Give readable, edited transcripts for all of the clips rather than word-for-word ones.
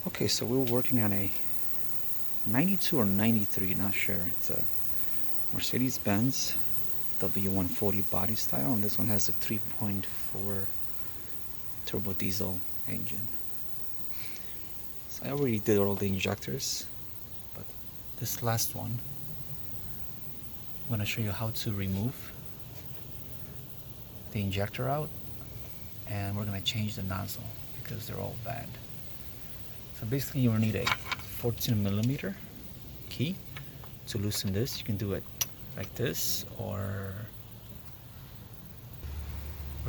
Okay, so we were working on a 92 or 93, not sure. It's a Mercedes Benz w140 body style, and this one has a 3.4 turbo diesel engine. So I already did all the injectors, but this last one, I'm going to show you how to remove the injector out, and we're going to change the nozzle because they're all bad. So basically you will need a 14mm key to loosen this. You can do it like this, or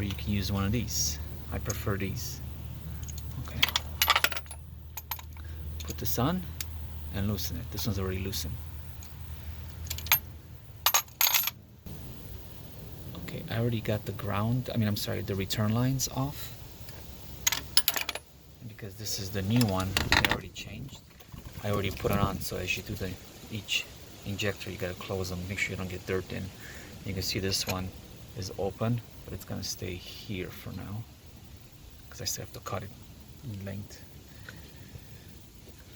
you can use one of these. I prefer these. Okay. Put this on and loosen it. This one's already loosened. Okay, I already got the the return lines off. Because this is the new one, I already changed. I already put it on, so as you do each injector, you gotta close them, make sure you don't get dirt in. You can see this one is open, but it's gonna stay here for now, because I still have to cut it in length.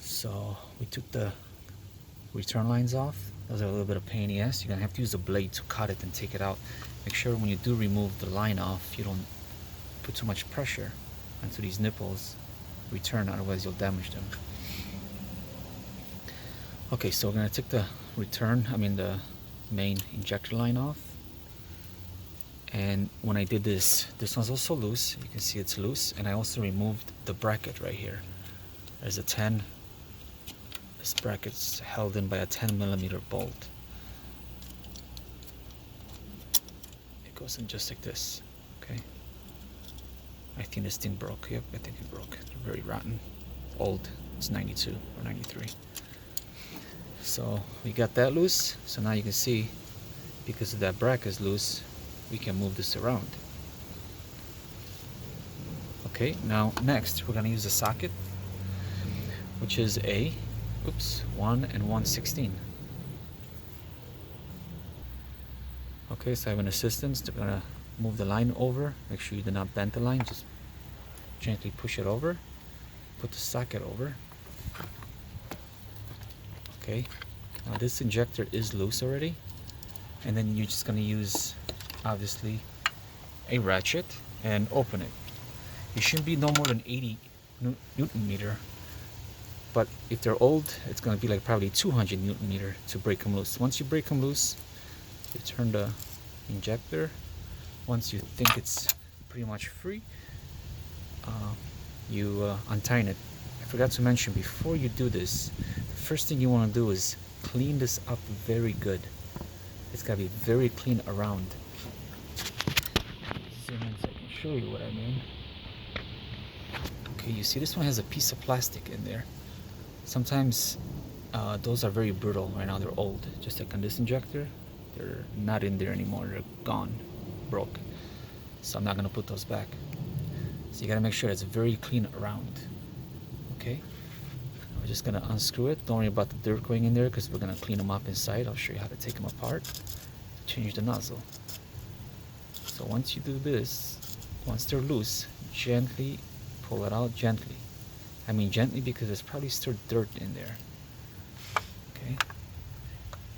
So we took the return lines off. Those are a little bit of pain in the ass. You're gonna have to use a blade to cut it and take it out. Make sure when you do remove the line off, you don't put too much pressure onto these nipples. Return, otherwise you'll damage them. Okay, so we're gonna take the the main injector line off. And when I did this one's also loose. You can see it's loose. And I also removed the bracket right here. There's a 10. This bracket's held in by a 10mm bolt. It goes in just like this. Okay. I think this thing broke. Yep, I think it broke. They're very rotten. Old. It's 92 or 93. So we got that loose. So now you can see, because that bracket is loose, we can move this around. Okay, now next we're going to use a socket, which is a 1 and 1/16. Okay, so I have an assistant. They're going to move the line over. Make sure you do not bend the line. Just gently push it over. Put the socket over. Okay. Now this injector is loose already. And then you're just going to use, obviously, a ratchet and open it. It shouldn't be no more than 80 Newton meter. But if they're old, it's going to be like probably 200 Newton meter to break them loose. Once you break them loose, you turn the injector. Once you think it's pretty much free, you untie it. I forgot to mention, before you do this, the first thing you want to do is clean this up very good. It's got to be very clean around. Zoom in so I can show you what I mean. Okay, you see this one has a piece of plastic in there. Sometimes those are very brittle. Right now they're old. Just like on this injector, they're not in there anymore. They're gone, broke. So I'm not going to put those back. So you got to make sure it's very clean around. Okay, we're just going to unscrew it. Don't worry about the dirt going in there, because we're going to clean them up inside. I'll show you how to take them apart. Change the nozzle. So once you do this, once they're loose, gently pull it out. Gently. I mean gently, because there's probably still dirt in there. Okay,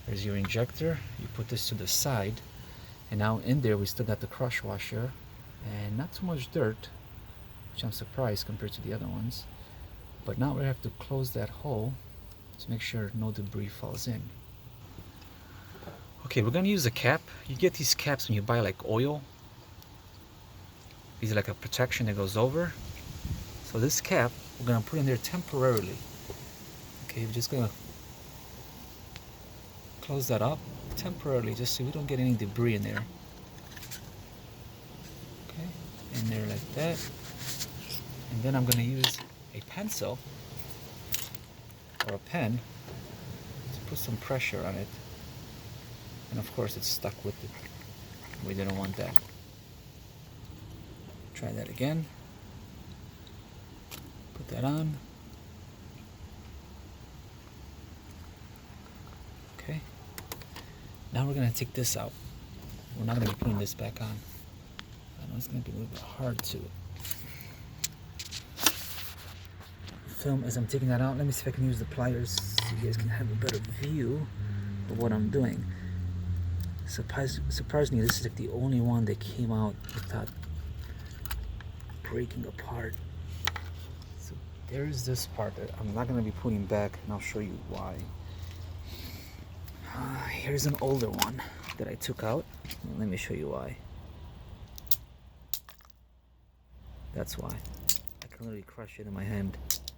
there's your injector. You put this to the side, and now in there we still got the crush washer and not too much dirt, which I'm surprised compared to the other ones. But now we have to close that hole to make sure no debris falls in. Okay, we're gonna use a cap. You get these caps when you buy like oil. These are like a protection that goes over. So this cap we're gonna put in there temporarily. Okay, we're just gonna close that up temporarily, just so we don't get any debris in there. Okay, in there like that. And then I'm gonna use a pencil or a pen to put some pressure on it. And of course it's stuck with it. We didn't want that. Try that again. Put that on. Okay. Now we're going to take this out. We're not going to be putting this back on. I know it's going to be a little bit hard to film as I'm taking that out. Let me see if I can use the pliers so you guys can have a better view of what I'm doing. Surprisingly, this is like the only one that came out without breaking apart. So there's this part that I'm not going to be putting back, and I'll show you why. Here's an older one that I took out. Let me show you why. That's why. I can literally crush it in my hand,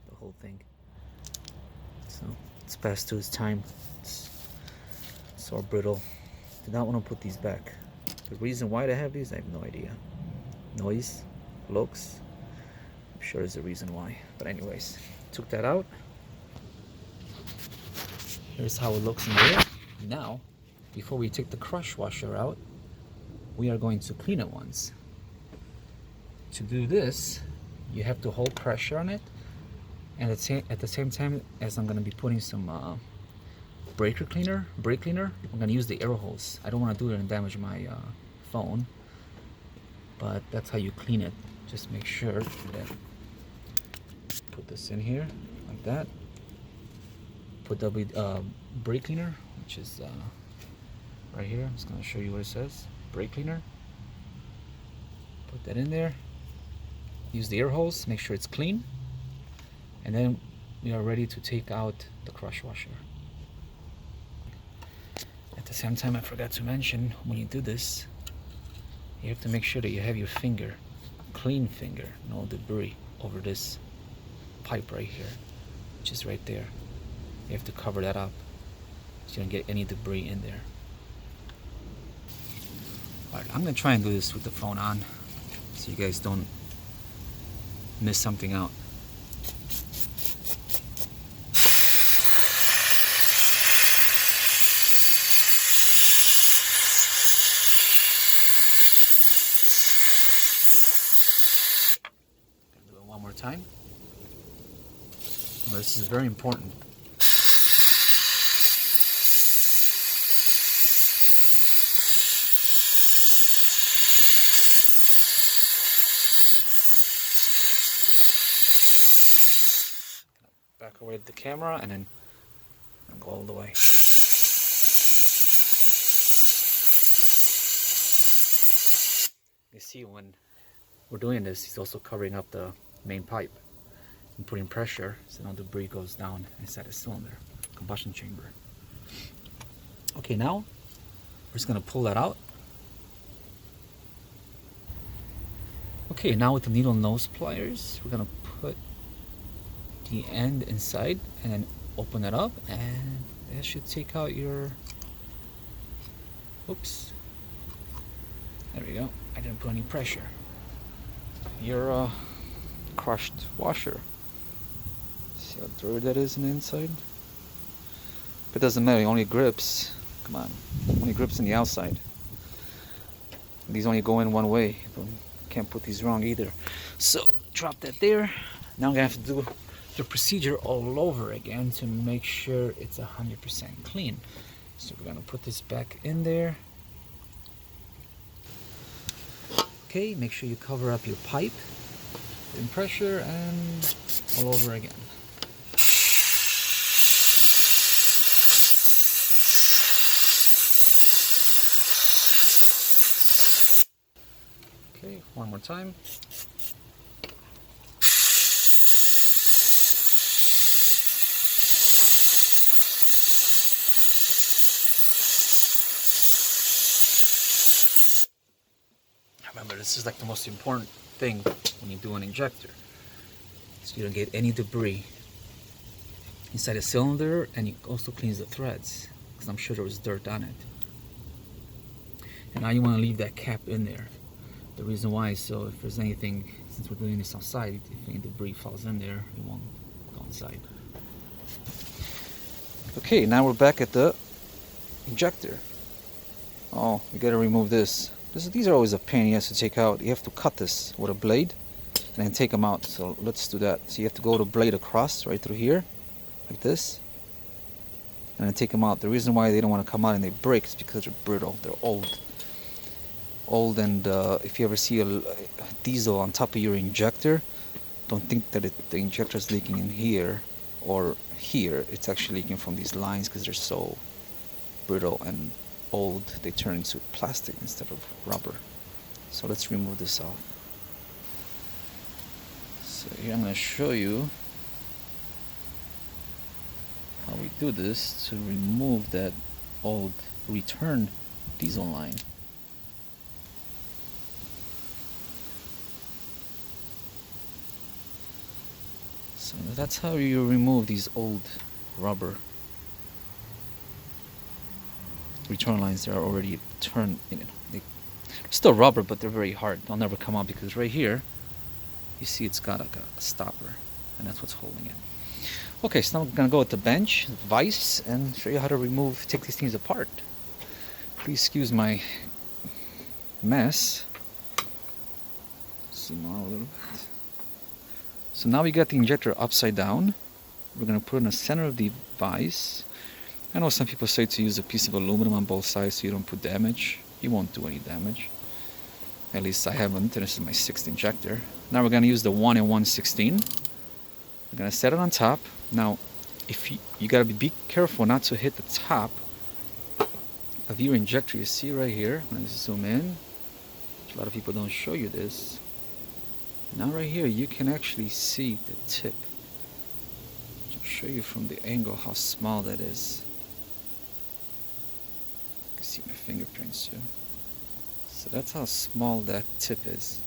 the whole thing. So it's past due time. It's so brittle. Did not want to put these back. The reason why they have these, I have no idea. Noise, looks. I'm sure there's a reason why. But anyways, took that out. Here's how it looks in there. Now, before we take the crush washer out, we are going to clean it once. To do this, you have to hold pressure on it, and at the same time as I'm going to be putting some brake cleaner, I'm going to use the air hose. I don't want to do it and damage my phone, but that's how you clean it. Just make sure that put this in here like that. Put the brake cleaner, which is right here. I'm just going to show you what it says. Brake cleaner. Put that in there. Use the air hose, make sure it's clean, and then we are ready to take out the crush washer. At the same time, I forgot to mention, when you do this, you have to make sure that you have your finger, clean finger, no debris over this pipe right here, which is right there. You have to cover that up so you don't get any debris in there. Alright, I'm going to try and do this with the phone on so you guys don't miss something out. Gonna do it one more time. Well, this is very important. Back away the camera and then go all the way. You see, when we're doing this, he's also covering up the main pipe and putting pressure so no debris goes down inside the cylinder, combustion chamber. Okay, now we're just going to pull that out. Okay, now with the needle nose pliers, we're going to put the end inside and then open it up, and that should take out your, oops, there we go, I didn't put any pressure, your crushed washer. See how dirty that is on the inside? But it doesn't matter, it only grips, come on, only grips on the outside. These only go in one way, can't put these wrong either. So drop that there. Now I'm gonna have to do the procedure all over again to make sure it's 100% clean. So we're gonna put this back in there. Okay, make sure you cover up your pipe, put in pressure, and all over again. Okay, one more time. Remember, this is like the most important thing when you do an injector, so you don't get any debris inside the cylinder, and it also cleans the threads, because I'm sure there was dirt on it. And now you want to leave that cap in there. The reason why is so if there's anything, since we're doing this outside, if any debris falls in there, it won't go inside. Okay, now we're back at the injector. Oh, we gotta remove this. These are always a pain you have to take out. You have to cut this with a blade and then take them out. So let's do that. So you have to go the blade across right through here, like this, and then take them out. The reason why they don't want to come out and they break is because they're brittle. They're old. And if you ever see a diesel on top of your injector, don't think that the injector is leaking in here or here. It's actually leaking from these lines because they're so brittle and old. They turn into plastic instead of rubber. So let's remove this off. So here I'm going to show you how we do this to remove that old return diesel line. So that's how you remove these old rubber return lines that are already turned. They're still rubber, but they're very hard. They'll never come out because right here, you see it's got like a stopper, and that's what's holding it. Okay, so now I'm gonna go with the bench, vise, and show you how to take these things apart. Please excuse my mess. Zoom out a little bit. So now we got the injector upside down. We're gonna put it in the center of the vise. I know some people say to use a piece of aluminum on both sides so you don't put damage. You won't do any damage. At least I haven't, and this is my 6th injector. Now we're gonna use the 1 and 1/16. We're gonna set it on top. Now, if you gotta be careful not to hit the top of your injector. You see right here, I'm gonna zoom in. A lot of people don't show you this. Now right here, you can actually see the tip. I'll show you from the angle how small that is. You can see my fingerprints too. So that's how small that tip is.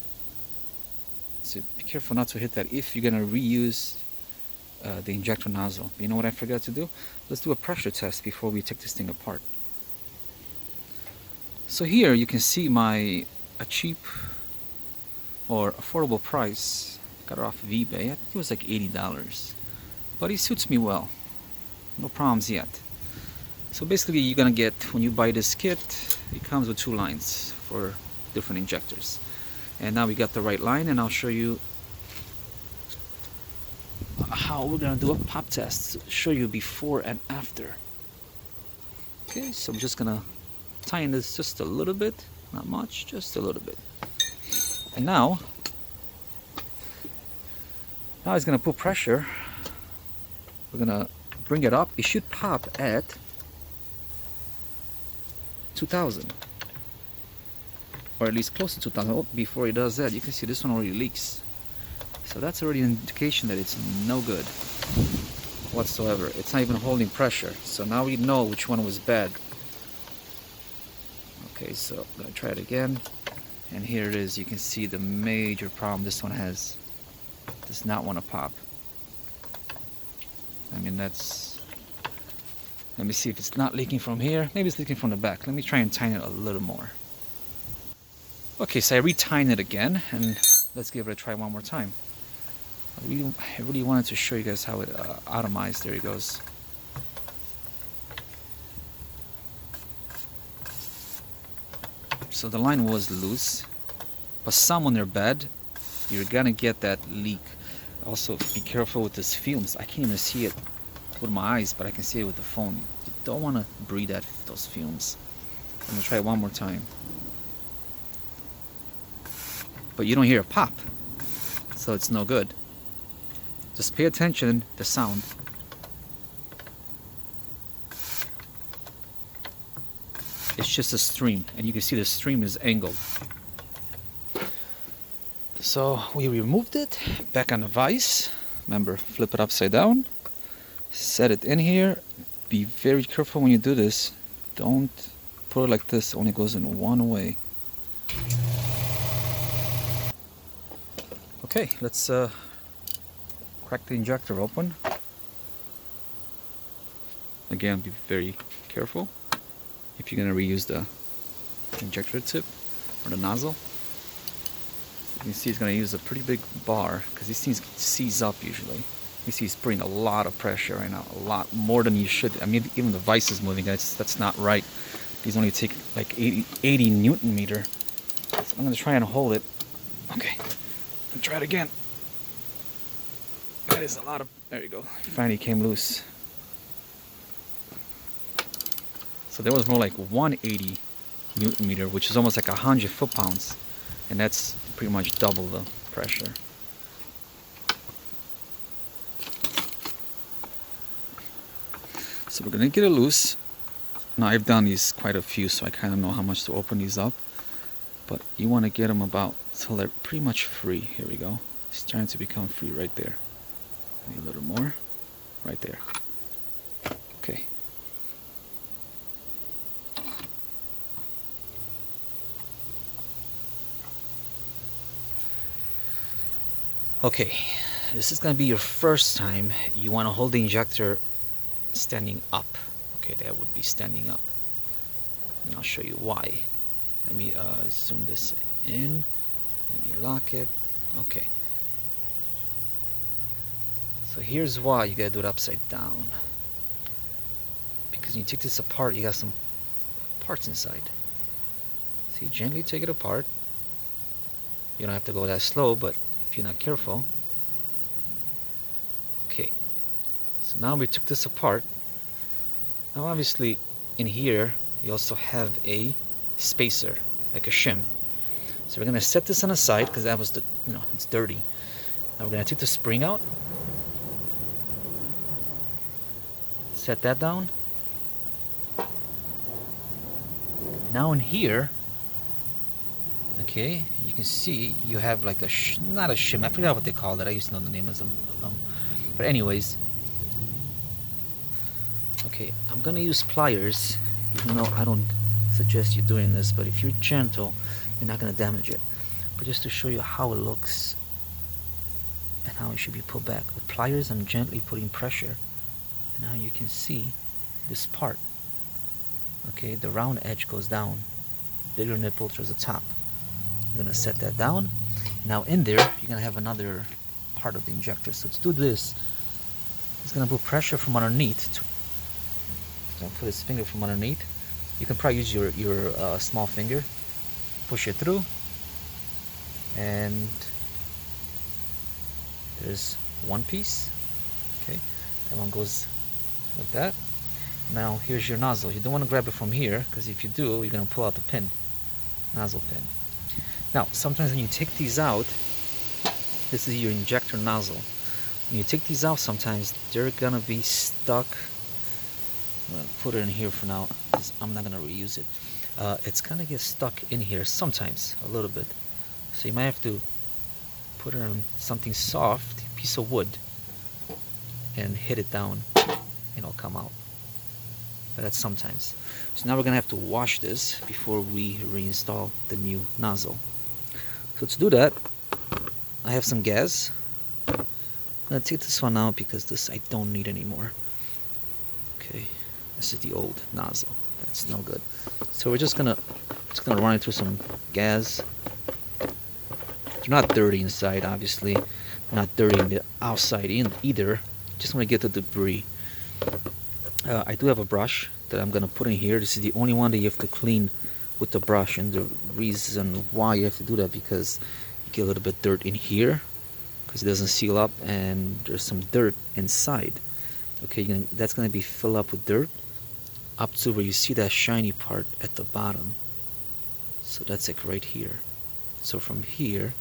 So be careful not to hit that if you're gonna reuse the injector nozzle. But you know what I forgot to do? Let's do a pressure test before we take this thing apart. So here you can see a cheap or affordable price. Got it off of eBay. I think it was like $80, but it suits me well. No problems yet. So basically, you're gonna get, when you buy this kit, it comes with 2 lines for different injectors. And now we got the right line, and I'll show you how we're gonna do a pop test. Show you before and after. Okay, so I'm just gonna tighten this just a little bit, not much, just a little bit. And now it's gonna put pressure. We're gonna bring it up. It should pop at 2000, or at least close to 2000. Oh, before it does that, you can see this one already leaks. So that's already an indication that it's no good whatsoever. It's not even holding pressure. So now we know which one was bad. Okay, so I'm gonna try it again. And here it is. You can see the major problem this one has. Does not want to pop. I mean, that's... Let me see if it's not leaking from here. Maybe it's leaking from the back. Let me try and tighten it a little more. Okay, so I re-tighten it again, and let's give it a try one more time. I really wanted to show you guys how it atomized. There it goes. So the line was loose, but some when they're bad, you're gonna get that leak. Also, be careful with these fumes. I can't even see it with my eyes, but I can see it with the phone. You don't want to breathe those fumes. I'm gonna try it one more time. But you don't hear a pop, so it's no good. Just pay attention to the sound. It's just a stream, and you can see the stream is angled. So we removed it, back on the vise. Remember, flip it upside down, set it in here. Be very careful when you do this. Don't put it like this, it only goes in one way. Okay, let's crack the injector open. Again, be very careful if you're going to reuse the injector tip or the nozzle. So you can see it's going to use a pretty big bar because these things seize up usually. You see it's putting a lot of pressure right now, a lot more than you should. I mean, even the vise is moving. That's not right. These only take like 80 Newton meter. So I'm going to try and hold it. Okay, I'll try it again. That is a lot of, there you go. It finally came loose. So there was more like 180 Newton meter, which is almost like 100 foot-pounds, and that's pretty much double the pressure. So we're gonna get it loose. Now I've done these quite a few, so I kind of know how much to open these up. But you want to get them about till they're pretty much free. Here we go. It's starting to become free right there. Maybe a little more. Right there. Okay. Okay, this is going to be your first time. You want to hold the injector standing up. Okay, that would be standing up. And I'll show you why. Let me zoom this in. Let me lock it. Okay. So here's why you gotta do it upside down. Because when you take this apart, you got some parts inside. So you gently take it apart. You don't have to go that slow, but if you're not careful. Okay. So now we took this apart. Now obviously in here you also have a spacer, like a shim. So we're gonna set this on the side because that was the, it's dirty. Now we're gonna take the spring out. Set that down. Now in here, okay, you can see you have like a not a shim. I forgot what they call it. I used to know the name of them. But anyways, okay, I'm gonna use pliers, even though I don't suggest you doing this. But if you're gentle, you're not gonna damage it. But just to show you how it looks and how it should be pulled back. With pliers, I'm gently putting pressure. And now you can see this part. Okay, the round edge goes down. Bigger nipple towards the top. I'm gonna set that down. Now in there, you're gonna have another part of the injector. So to do this, he's gonna put pressure from underneath. He's gonna put his finger from underneath. You can probably use your small finger. Push it through. And there's one piece. Okay, that one goes like that. Now here's your nozzle. You don't want to grab it from here, because if you do, you're going to pull out the pin, nozzle pin. Now sometimes when you take these out, this is your injector nozzle. When you take these out, sometimes they're going to be stuck. I'm going to put it in here for now, because I'm not going to reuse it. It's going to get stuck in here sometimes, a little bit. So you might have to put it on something soft, piece of wood, and hit it down, and it'll come out. But that's sometimes. So now we're gonna have to wash this before we reinstall the new nozzle. So to do that, I have some gas. I'm gonna take this one out because this I don't need anymore. Okay, this is the old nozzle. That's no good. So we're just gonna run it through some gas. They're not dirty inside, obviously. Not dirty in the outside either. Just want to get the debris. I do have a brush that I'm gonna put in here. This is the only one that you have to clean with the brush, and the reason why you have to do that, because you get a little bit dirt in here because it doesn't seal up, and there's some dirt inside. Okay, that's gonna be filled up with dirt up to where you see that shiny part at the bottom. So that's like right here. So from here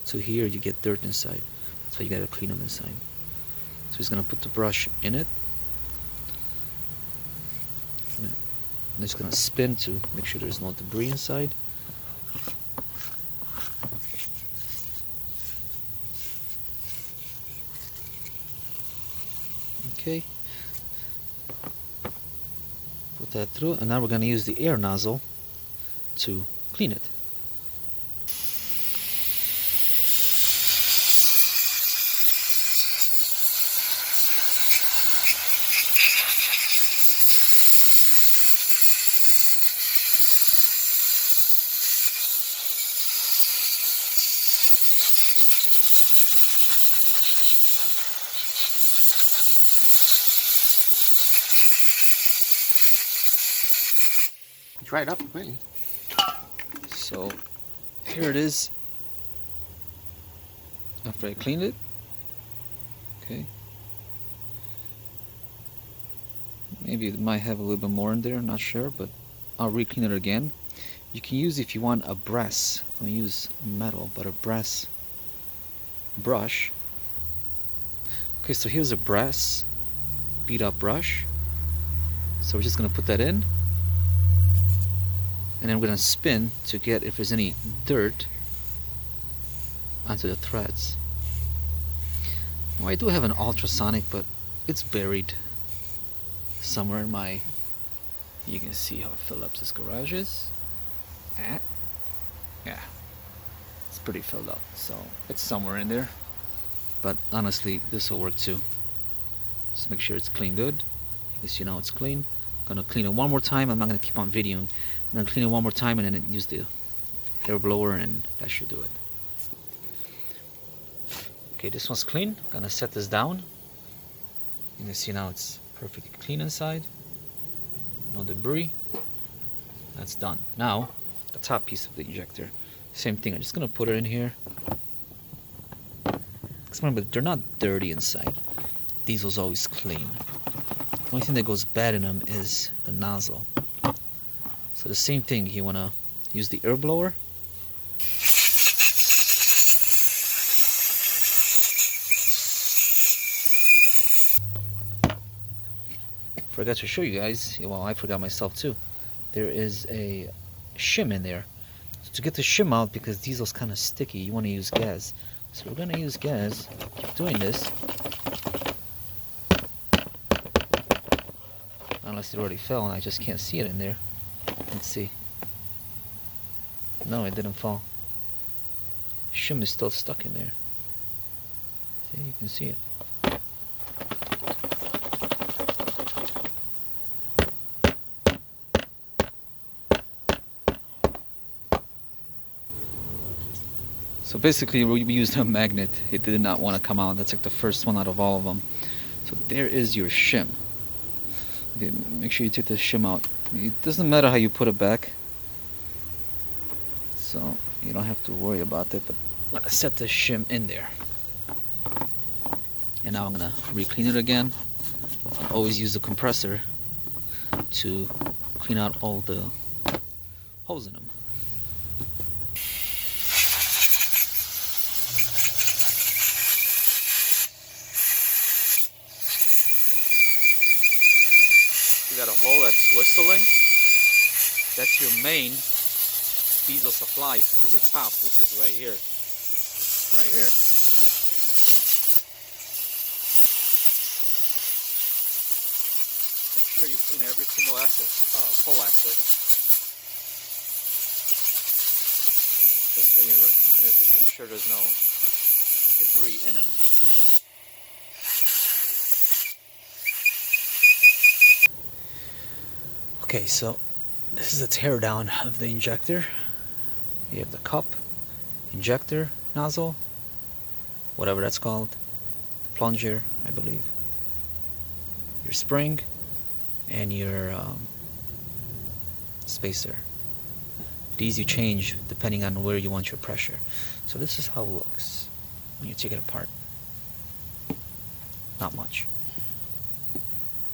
to here you get dirt inside. That's why you gotta clean them inside. So he's gonna put the brush in it. And it's gonna spin to make sure there's no debris inside. Okay. Put that through, and now we're gonna use the air nozzle to clean it. Dry it up completely. So here it is after I cleaned it. Okay, maybe it might have a little bit more in there, not sure, but I'll re-clean it again. You can use, if you want, a brass. Don't use metal, but a brass brush. Okay, so here's a brass beat up brush. So we're just gonna put that in, and then we're gonna spin to get if there's any dirt onto the threads. Well, I do have an ultrasonic, but it's buried somewhere in my... You can see how filled up this garage is. Yeah, it's pretty filled up, so it's somewhere in there. But honestly, this will work too. Just make sure it's clean good. Because you know it's clean. I'm gonna clean it one more time. I'm not gonna keep on videoing. I'm gonna clean it one more time and then use the air blower, and that should do it. Okay, this one's clean. I'm gonna set this down. You can see now it's perfectly clean inside. No debris. That's done. Now, the top piece of the injector. Same thing. I'm just gonna put it in here. Because remember, they're not dirty inside. Diesel's always clean. The only thing that goes bad in them is the nozzle. So the same thing. You wanna use the air blower. Forgot to show you guys, well, I forgot myself too. There is a shim in there. So to get the shim out, because diesel's kind of sticky, you want to use gas. So we're gonna use gas. Keep doing this. Unless it already fell and I just can't see it in there. Let's see. No, it didn't fall. Shim is still stuck in there. See, you can see it. So basically we used a magnet. It did not want to come out. That's like the first one out of all of them. So there is your shim. Okay, make sure you take the shim out. It doesn't matter how you put it back. So you don't have to worry about it, but I'm gonna set the shim in there. And now I'm gonna re-clean it again. Always use the compressor to clean out all the holes in them. You got a hole that's whistling. That's your main diesel supply to the top, which is right here. Right here. Make sure you clean every single pole axle. Just so you're 100% sure there's no debris in them. Okay, so this is a teardown of the injector. You have the cup, injector, nozzle, whatever that's called, the plunger, I believe, your spring, and your spacer. These you change depending on where you want your pressure. So this is how it looks when you take it apart. Not much.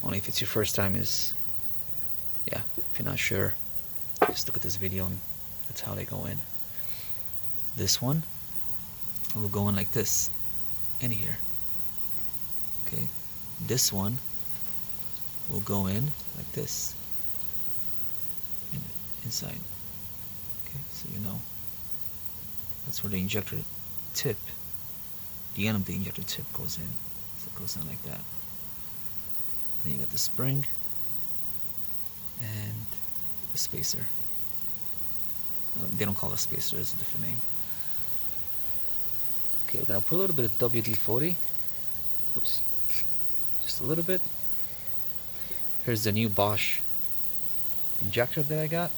Only if it's your first time is... Yeah, if you're not sure, just look at this video and that's how they go in. This one will go in like this, in here. Okay, this one will go in like this, inside. Okay, so you know, that's where the injector tip, the end of the injector tip goes in. So it goes in like that. Then you got the spring and the spacer. They don't call it a spacer, it's a different name. Okay, we're gonna put a little bit of WD-40. Oops, just a little bit. Here's the new Bosch injector that I got.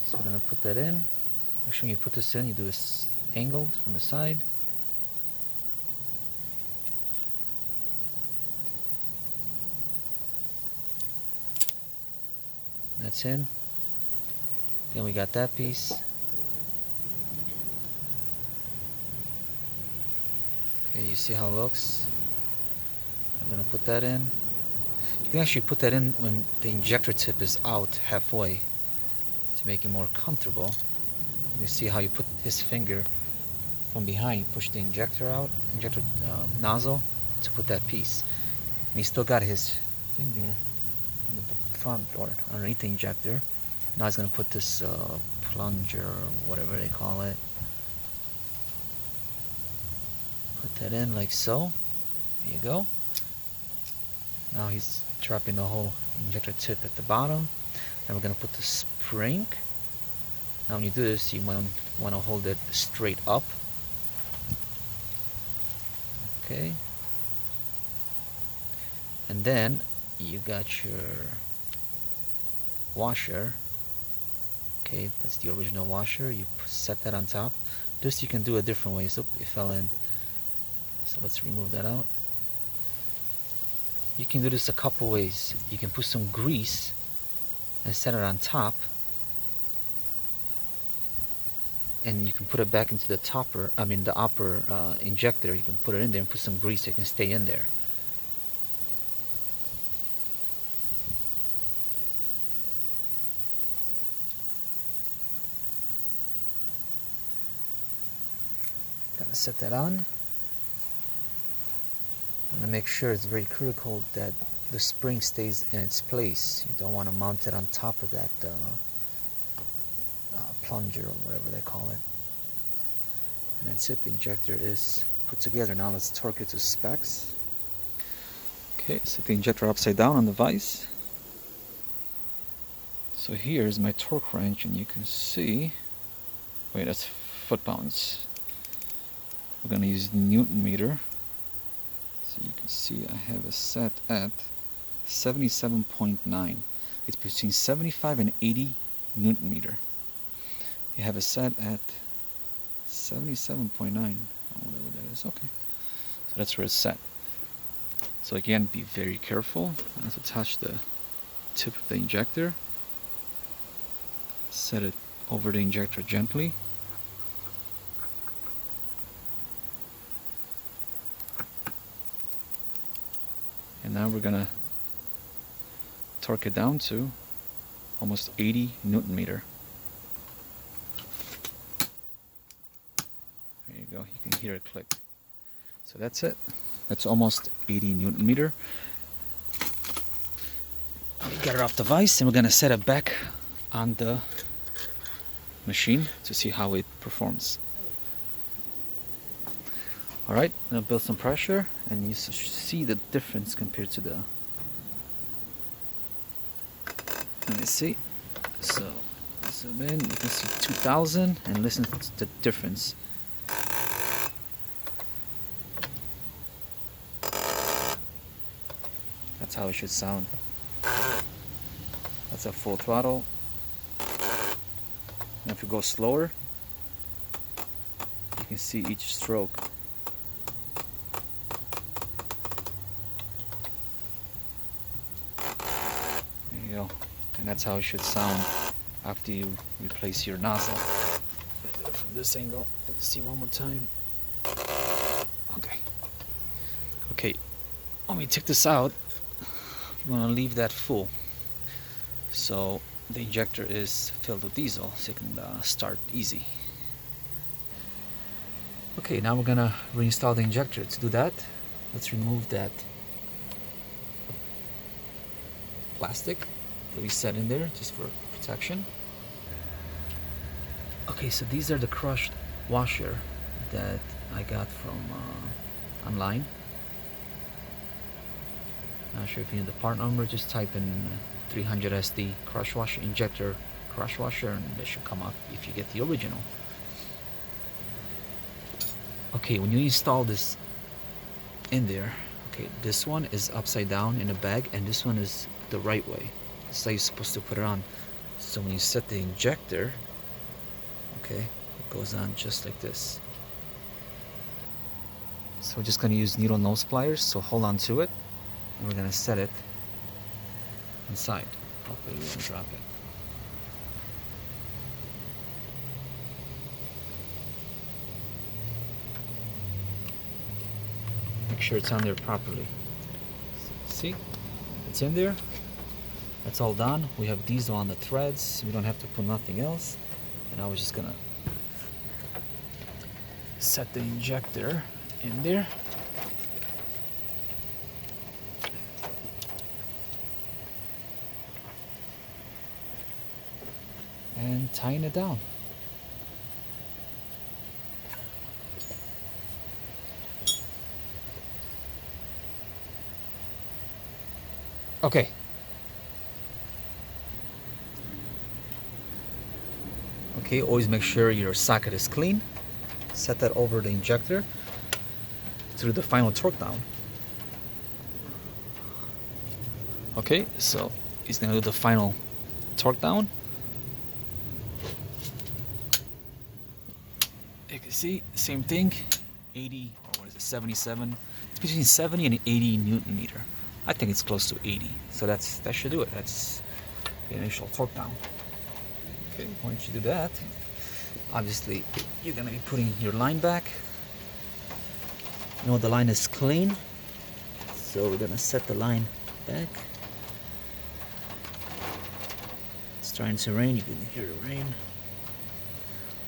So we're gonna put that in. Actually, when you put this in, you do this angled from the side. That's in. Then we got that piece. Okay, you see how it looks? I'm gonna put that in. You can actually put that in when the injector tip is out halfway to make it more comfortable. You see how you put his finger from behind, you push the injector out, injector nozzle to put that piece. And he still got his finger in the front or underneath the injector. Now he's gonna put this plunger or whatever they call it. Put that in like so. There you go. Now he's trapping the whole injector tip at the bottom. And we're gonna put the spring. Now when you do this, you might want to hold it straight up. Okay. And then you got your washer. Okay, that's the original washer. You set that on top. This you can do a different way. So it fell in. So let's remove that out. You can do this a couple ways. You can put some grease and set it on top. And you can put it back into the the upper injector. You can put it in there and put some grease so it can stay in there. Gonna set that on. I'm gonna make sure it's very critical that the spring stays in its place. You don't want to mount it on top of that plunger or whatever they call it. And that's it. The injector is put together. Now let's torque it to specs. Okay, set the injector upside down on the vise. So here's my torque wrench, and you can see, wait, that's foot-pounds. We're gonna use Newton meter. So you can see I have it set at 77.9. It's between 75 and 80 Newton meter. You have it set at 77.9, whatever that is. Okay, so that's where it's set. So again, be very careful not to touch the tip of the injector. Set it over the injector gently. And now we're gonna torque it down to almost 80 Newton meter. There you go, you can hear it click. So that's it. That's almost 80 Newton meter. We got it off the vise, and we're gonna set it back on the machine to see how it performs. Alright, I'm gonna build some pressure, and you see the difference compared to the. Let me see. So zoom in, you can see 2000, and listen to the difference. That's how it should sound. That's a full throttle. And if you go slower, you can see each stroke. There you go. And that's how it should sound after you replace your nozzle. Do it from this angle. Let's see one more time. Okay. Okay. When we take this out, you want to leave that full. So the injector is filled with diesel, so you can start easy. Okay, now we're gonna reinstall the injector. To do that, let's remove that plastic that we set in there just for protection. Okay, so these are the crushed washer that I got from online. Not sure if you need the part number, just type in 300 SD crush washer, injector crush washer, and they should come up if you get the original. Okay, when you install this in there, okay, this one is upside down in a bag, and this one is the right way. That's how you're supposed to put it on. So when you set the injector, okay, it goes on just like this. So we're just gonna use needle nose pliers, so hold on to it, and we're gonna set it inside. Hopefully we won't drop it. Make sure it's on there properly. See? It's in there. That's all done. We have diesel on the threads. We don't have to put nothing else. And now we're just gonna set the injector in there. and tighten it down. Okay. Okay, always make sure your socket is clean. Set that over the injector to do the final torque down. Okay, so he's gonna do the final torque down. You can see, same thing, 80, or what is it, 77. It's between 70 and 80 Newton meter. I think it's close to 80, so that should do it. That's the initial torque down. Okay, once you do that, obviously you're gonna be putting your line back. You know the line is clean, so we're gonna set the line back. It's starting to rain, you can hear the rain.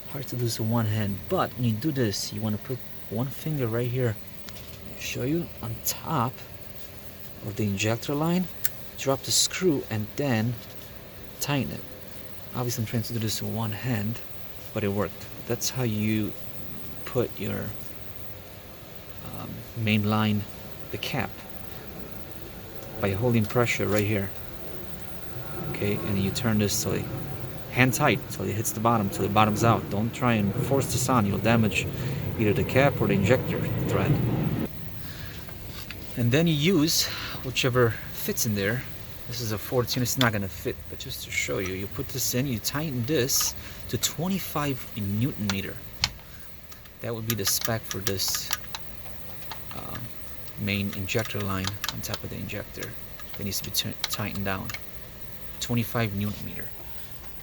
Hard to do this with one hand, but when you do this, you want to put one finger right here. I'll show you on top of the injector line, drop the screw and then tighten it. Obviously I'm trying to do this with one hand, but it worked. That's how you put your main line, the cap, by holding pressure right here. Okay, and you turn this till hand tight till it hits the bottom, till it bottoms out. Don't try and force this on, you'll damage either the cap or the injector thread. And then you use whichever fits in there. This is a 14, it's not gonna fit, but just to show you, you put this in, you tighten this to 25 Newton meter. That would be the spec for this main injector line on top of the injector. That needs to be tightened down. 25 Newton meter.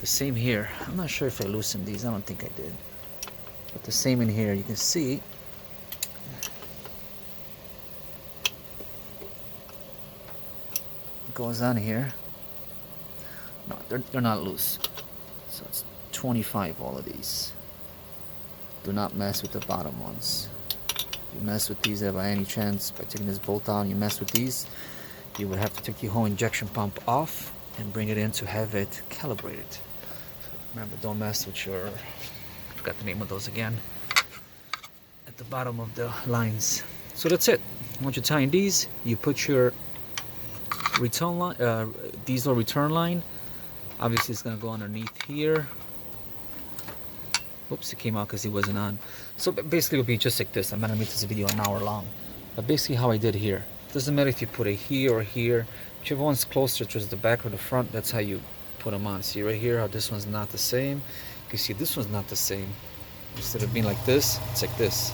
The same here. I'm not sure if I loosened these, I don't think I did. But the same in here, you can see goes on here. No, they're not loose. So it's 25, all of these. Do not mess with the bottom ones. If you mess with these by any chance, by taking this bolt out, you mess with these, you would have to take the whole injection pump off and bring it in to have it calibrated. So remember, don't mess with your, I forgot the name of those again, at the bottom of the lines. So that's it. Once you tighten these, you put your return line, diesel return line. Obviously it's gonna go underneath here. Oops, it came out because it wasn't on. So basically it'll be just like this. I'm gonna make this video an hour long, but basically how I did here, doesn't matter if you put it here or here, whichever one's closer towards the back or the front, that's how you put them on. See right here how this one's not the same. You can see this one's not the same. Instead of being like this, it's like this.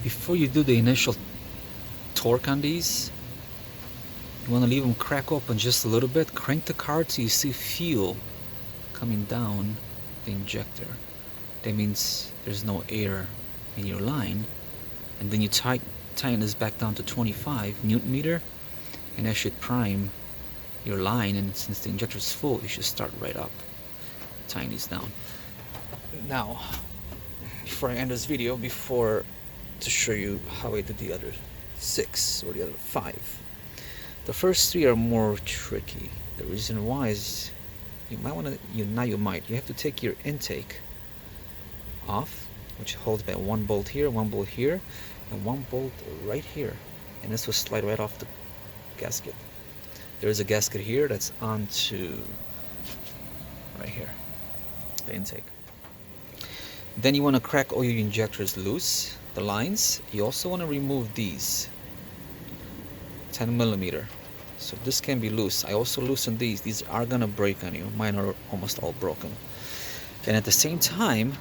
Before you do the initial torque on these, you want to leave them crack open just a little bit. Crank the car till you see fuel coming down the injector. That means there's no air in your line. And then you tighten this back down to 25 Newton meter, and that should prime your line. And since the injector is full, you should start right up. Tighten these down. Now, before I end this video, to show you how I did the other 6 or the other 5. The first 3 are more tricky. The reason why is you have to take your intake off, which holds by one bolt here, and one bolt right here, and this will slide right off the gasket. There is a gasket here that's onto right here, the intake. Then you want to crack all your injectors loose, the lines. You also want to remove these 10 millimeter. So this can be loose. I also loosened these. These are gonna break on you. Mine are almost all broken. And at the same time,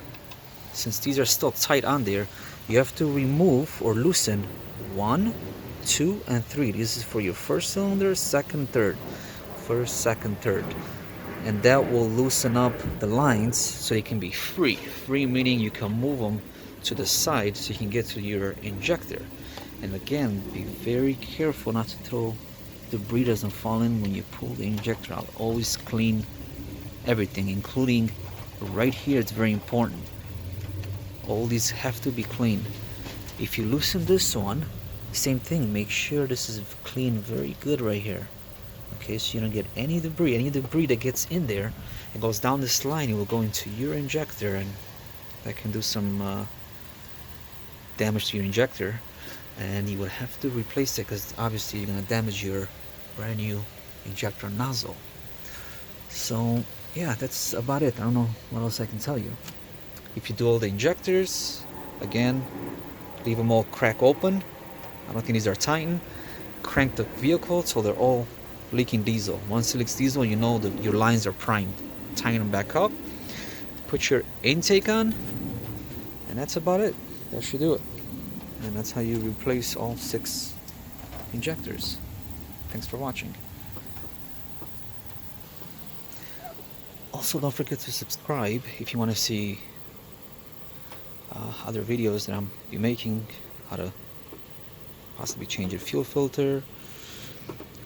since these are still tight on there, you have to remove or loosen 1, 2, and 3. This is for your first cylinder, second, third. First, second, third. And that will loosen up the lines so they can be free. Free meaning you can move them to the side so you can get to your injector. And again, be very careful not to throw debris doesn't fall in when you pull the injector out. Always clean everything, including right here. It's very important. All these have to be clean. If you loosen this one, same thing. Make sure this is clean very good right here. Okay, so you don't get any debris. Any debris that gets in there and goes down this line, it will go into your injector, and that can do some damage to your injector, and you would have to replace it because obviously you're going to damage your brand new injector nozzle. So yeah, that's about it. I don't know what else I can tell you. If you do all the injectors, again, leave them all crack open. I don't think these are tightened. Crank the vehicle so they're all leaking diesel. Once it leaks diesel, you know that your lines are primed. Tighten them back up. Put your intake on, and that's about it. That should do it. And that's how you replace all 6 injectors. Thanks for watching. Also, don't forget to subscribe if you want to see other videos that I'm be making, how to possibly change a fuel filter,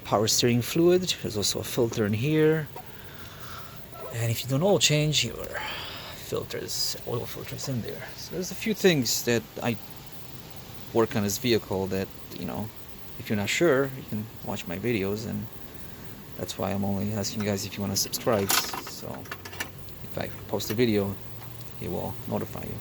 power steering fluid. There's also a filter in here. And if you do an oil change, your oil filters in there. So there's a few things that I work on this vehicle that, you know, if you're not sure, you can watch my videos, and that's why I'm only asking you guys if you want to subscribe. So if I post a video, it will notify you.